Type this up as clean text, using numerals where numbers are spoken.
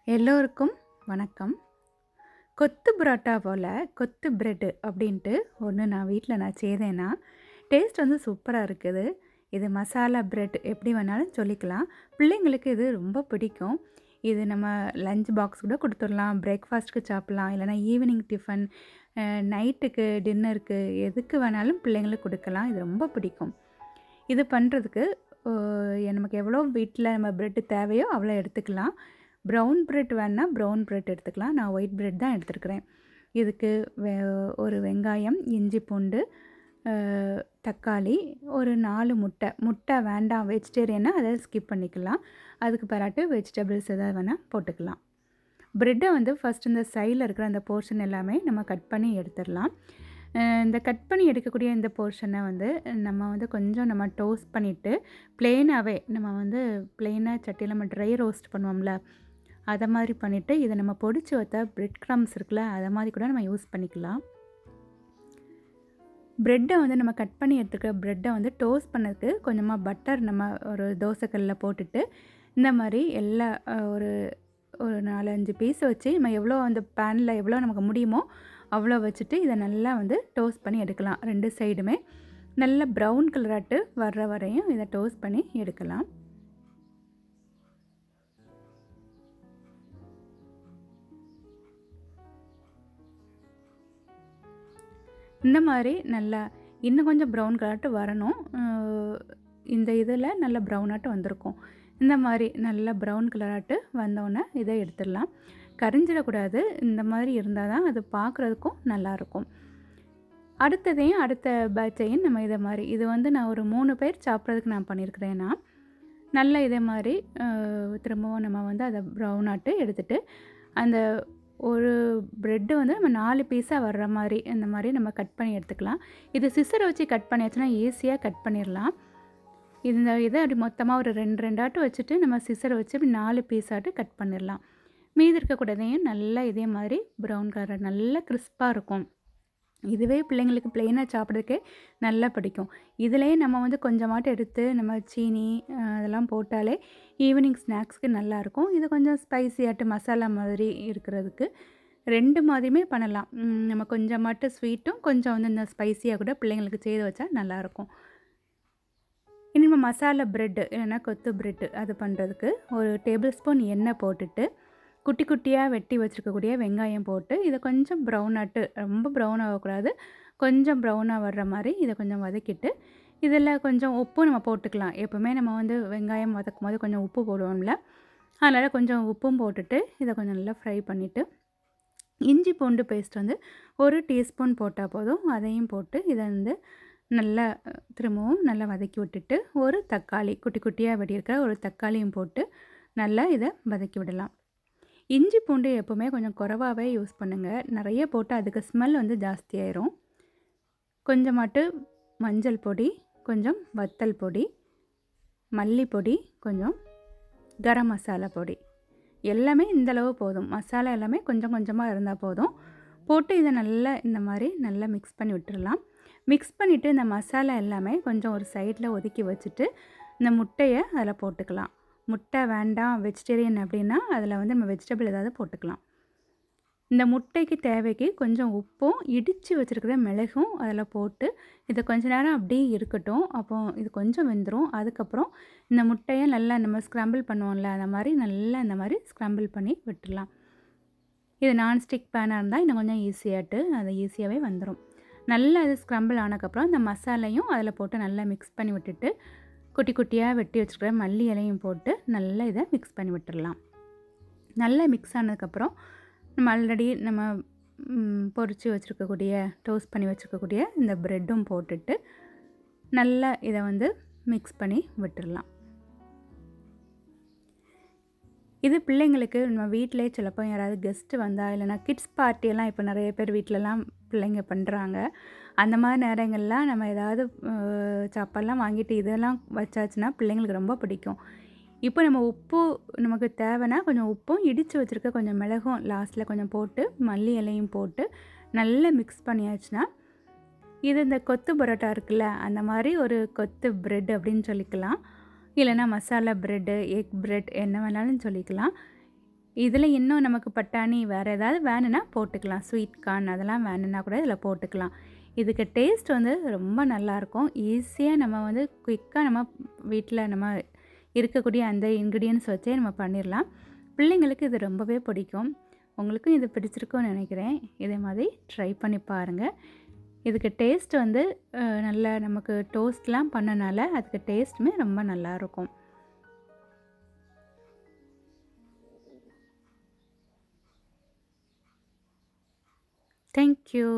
எல்லோருக்கும் வணக்கம். கொத்து பரோட்டா போல கொத்து பிரெட் அப்படின்ட்டு ஒன்று நான் வீட்டில் செய்தேன்னா, டேஸ்ட் வந்து சூப்பராக இருக்குது. இது மசாலா பிரெட் எப்படி வேணாலும் சொல்லிக்கலாம். பிள்ளைங்களுக்கு இது ரொம்ப பிடிக்கும். இது நம்ம லஞ்ச் பாக்ஸ் கூட கொடுத்துடலாம், பிரேக்ஃபாஸ்ட்டுக்கு சாப்பிட்லாம், இல்லைனா ஈவினிங் டிஃபன், நைட்டுக்கு டின்னருக்கு எதுக்கு வேணாலும் பிள்ளைங்களுக்கு கொடுக்கலாம். இது ரொம்ப பிடிக்கும். இது பண்ணுறதுக்கு நமக்கு எவ்வளோ வீட்டில் நம்ம பிரெட்டு தேவையோ அவ்வளோ எடுத்துக்கலாம். ப்ரவுன் பிரெட் வேணுனா ப்ரவுன் பிரெட் எடுத்துக்கலாம். நான் ஒயிட் பிரெட் தான் எடுத்துருக்கிறேன். இதுக்கு ஒரு வெங்காயம், இஞ்சி பூண்டு, தக்காளி, ஒரு 4 முட்டை. முட்டை வேண்டாம் வெஜிடேரியன்னா அதை ஸ்கிப் பண்ணிக்கலாம். அதுக்கு பிறகு வெஜிடபிள்ஸ் எதாவது வேணால் போட்டுக்கலாம். ப்ரெட்டை வந்து ஃபஸ்ட் இந்த சைடில் இருக்கிற அந்த போர்ஷன் எல்லாமே நம்ம கட் பண்ணி எடுத்துடலாம். இந்த கட் பண்ணி எடுக்கக்கூடிய இந்த போர்ஷனை வந்து நம்ம டோஸ்ட் பண்ணிவிட்டு ப்ளெயினாகவே ப்ளெயினாக சட்டியில் நம்ம ட்ரை ரோஸ்ட் பண்ணுவோம்ல, அதை மாதிரி பண்ணிவிட்டு இதை நம்ம பொடிச்சு வைத்த பிரெட் க்ரம்ஸ் இருக்குல்ல, அதை மாதிரி கூட நம்ம யூஸ் பண்ணிக்கலாம். ப்ரெட்டை வந்து நம்ம கட் பண்ணி எடுத்துக்கிற ப்ரெட்டை வந்து டோஸ்ட் பண்ணதுக்கு கொஞ்சமாக பட்டர் நம்ம ஒரு தோசைக்கல்லில் போட்டுட்டு இந்த மாதிரி எல்லா ஒரு ஒரு 4-5 பீஸ் வச்சு நம்ம எவ்வளோ அந்த பேனில் எவ்வளோ நமக்கு முடியுமோ அவ்வளோ வச்சுட்டு இதை நல்லா வந்து டோஸ்ட் பண்ணி எடுக்கலாம். 2 சைடுமே நல்ல ப்ரௌன் கலராட்டு வர்ற வரையும் இதை டோஸ்ட் பண்ணி எடுக்கலாம். இந்த மாதிரி நல்லா இன்னும் கொஞ்சம் ப்ரௌன் கலராட்டு வரணும். இந்த இதில் நல்ல ப்ரௌனாட்டு வந்திருக்கும். இந்த மாதிரி நல்ல ப்ரௌன் கலராட்டு வந்தோடனே இதை எடுத்துடலாம். கரிஞ்சிடக்கூடாது. இந்த மாதிரி இருந்தால் தான் அது பார்க்குறதுக்கும் நல்லாயிருக்கும். அடுத்த பேட்சையும் நம்ம இதை மாதிரி இது வந்து நான் ஒரு 3 பேர் சாப்பிட்றதுக்கு நான் பண்ணியிருக்கிறேன்னா, நல்லா இதே மாதிரி திரும்பவும் நம்ம வந்து அதை ப்ரௌனாட்டு எடுத்துகிட்டு அந்த ஒரு ப்ரெட்டு வந்து நம்ம 4 பீஸாக வர்ற மாதிரி இந்த மாதிரி நம்ம கட் பண்ணி எடுத்துக்கலாம். இது சிசரை வச்சு கட் பண்ணியாச்சுன்னா ஈஸியாக கட் பண்ணிடலாம். இதை அப்படி மொத்தமாக ஒரு 2 வச்சுட்டு நம்ம சிசரை வச்சு அப்படி 4 பீஸாட்டு கட் பண்ணிடலாம். மீதி இருக்கக்கூடாதையும் நல்லா இதே மாதிரி ப்ரௌன் கலர் நல்லா கிறிஸ்பாக இருக்கும். இதுவே பிள்ளைங்களுக்கு ப்ளெயினாக சாப்பிட்றதுக்கே நல்லா பிடிக்கும். இதிலேயே நம்ம வந்து கொஞ்சமாட்டு எடுத்து நம்ம சீனி அதெல்லாம் போட்டாலே ஈவினிங் ஸ்நாக்ஸ்க்கு நல்லாயிருக்கும். இது கொஞ்சம் ஸ்பைசியாட்டு மசாலா மாதிரி இருக்கிறதுக்கு 2 மாதிரியுமே பண்ணலாம். நம்ம கொஞ்சமாட்டு ஸ்வீட்டும் கொஞ்சம் வந்து இந்த ஸ்பைசியாக கூட பிள்ளைங்களுக்கு செய்து வச்சா நல்லாயிருக்கும். இனி நம்ம மசாலா ப்ரெட்டு இல்லைன்னா கொத்து ப்ரெட்டு அது பண்ணுறதுக்கு ஒரு டேபிள் ஸ்பூன் எண்ணெய் போட்டுட்டு குட்டி குட்டியாக வெட்டி வச்சுருக்கக்கூடிய வெங்காயம் போட்டு இதை கொஞ்சம் ப்ரௌனாட்டு, ரொம்ப ப்ரௌன் ஆகக்கூடாது, கொஞ்சம் ப்ரௌனாக வர்ற மாதிரி இதை கொஞ்சம் வதக்கிட்டு இதில் கொஞ்சம் உப்பும் நம்ம போட்டுக்கலாம். எப்போவுமே நம்ம வந்து வெங்காயம் வதக்கும் போது கொஞ்சம் உப்பு போடுவோம்ல, அதனால் கொஞ்சம் உப்பும் போட்டுட்டு இதை கொஞ்சம் நல்லா ஃப்ரை பண்ணிவிட்டு இஞ்சி பூண்டு பேஸ்ட் வந்து 1 டீஸ்பூன் போட்டால் போதும். அதையும் போட்டு இதை வந்து நல்லா திரும்பவும் நல்லா வதக்கி விட்டுட்டு ஒரு தக்காளி குட்டி குட்டியாக வெட்டியிருக்கிற ஒரு தக்காளியும் போட்டு நல்லா இதை வதக்கி விடலாம். இஞ்சி பூண்டு எப்போவுமே கொஞ்சம் குறைவாகவே யூஸ் பண்ணுங்கள். நிறைய போட்டு அதுக்கு ஸ்மெல் வந்து ஜாஸ்தியாயிரும். கொஞ்சமாட்டு மஞ்சள் பொடி, கொஞ்சம் வத்தல் பொடி, மல்லிப்பொடி, கொஞ்சம் கரம் மசாலா பொடி, எல்லாமே இந்தளவு போதும். மசாலா எல்லாமே கொஞ்சம் கொஞ்சமாக இருந்தால் போதும். போட்டு இதை நல்லா இந்த மாதிரி நல்லா மிக்ஸ் பண்ணி விட்டுடலாம். மிக்ஸ் பண்ணிவிட்டு இந்த மசாலா எல்லாமே கொஞ்சம் ஒரு சைடில் ஒதுக்கி வச்சுட்டு இந்த முட்டையை அதில் போட்டுக்கலாம். முட்டை வேண்டாம் வெஜிடேரியன் அப்படின்னா அதில் வந்து நம்ம வெஜிடபிள் ஏதாவது போட்டுக்கலாம். இந்த முட்டைக்கு தேவைக்கு கொஞ்சம் உப்பும் இடித்து வச்சுருக்கிற மிளகும் அதில் போட்டு இதை கொஞ்ச நேரம் அப்படியே இருக்கட்டும். அப்போது இது கொஞ்சம் வெந்துடும். அதுக்கப்புறம் இந்த முட்டையை நல்லா நம்ம ஸ்க்ரம்பிள் பண்ணுவோம்ல, அந்த மாதிரி நல்லா இந்த மாதிரி ஸ்க்ரம்பிள் பண்ணி விட்டுடலாம். இது நான்ஸ்டிக் பேனாக இருந்தால் இன்னும் கொஞ்சம் அது ஈஸியாகவே வந்துடும். நல்லா அது ஸ்க்ரம்பிள் ஆனதுக்கப்புறம் இந்த மசாலையும் அதில் போட்டு நல்லா மிக்ஸ் பண்ணி விட்டுட்டு குட்டி குட்டியாக வெட்டி வச்சுருக்கிற மல்லி இலையும் போட்டு நல்லா இதை மிக்ஸ் பண்ணி விட்டுடலாம். நல்லா மிக்ஸ் ஆனதுக்கப்புறம் நம்ம ஆல்ரெடி நம்ம பொரித்து வச்சுருக்கக்கூடிய டோஸ்ட் பண்ணி வச்சுருக்கக்கூடிய இந்த ப்ரெட்டும் போட்டுட்டு நல்லா இதை வந்து மிக்ஸ் பண்ணி விட்டுடலாம். இது பிள்ளைங்களுக்கு நம்ம வீட்டிலே சிலப்போ யாராவது கெஸ்ட்டு வந்தால் இல்லைனா கிட்ஸ் பார்ட்டியெல்லாம் இப்போ நிறைய பேர் வீட்டிலலாம் பிள்ளைங்க பண்ணுறாங்க. அந்த மாதிரி நேரங்கள்லாம் நம்ம ஏதாவது சாப்பாடெலாம் வாங்கிட்டு இதெல்லாம் வச்சாச்சுன்னா பிள்ளைங்களுக்கு ரொம்ப பிடிக்கும். இப்போ நம்ம உப்பு நமக்கு தேவைன்னா கொஞ்சம் உப்பும் இடித்து வச்சுருக்க கொஞ்சம் மிளகும் லாஸ்ட்டில் கொஞ்சம் போட்டு மல்லி இலையும் போட்டு நல்லா மிக்ஸ் பண்ணியாச்சுன்னா இது இந்த கொத்து பரோட்டா இருக்குல்ல, அந்த மாதிரி ஒரு கொத்து ப்ரெட் அப்படின்னு சொல்லிக்கலாம். இல்லைனா மசாலா ப்ரெட்டு, எக் ப்ரெட் என்ன வேணாலும் சொல்லிக்கலாம். இதில இன்னும் நமக்கு பட்டாணி வேறு ஏதாவது வேணும்னா போட்டுக்கலாம். ஸ்வீட் கார்ன் அதெல்லாம் வேணும்னா கூட இதில் போட்டுக்கலாம். இதுக்கு டேஸ்ட் வந்து ரொம்ப நல்லாயிருக்கும். ஈஸியா நம்ம வந்து குயிக்கா நம்ம வீட்ல நம்ம இருக்கக்கூடிய அந்த இன்கிரீடியன்ட்ஸ் வச்சே நம்ம பண்ணிடலாம். பிள்ளைங்களுக்கு இது ரொம்பவே பிடிக்கும். உங்களுக்கும் இது பிடிச்சிருக்கும்னு நினைக்கிறேன். இதே மாதிரி ட்ரை பண்ணி பாருங்க. இதுக்கு டேஸ்ட் வந்து நல்லா நமக்கு டோஸ்ட்லாம் பண்ணனால அதுக்கு டேஸ்ட்டுமே ரொம்ப நல்லாயிருக்கும். Thank you.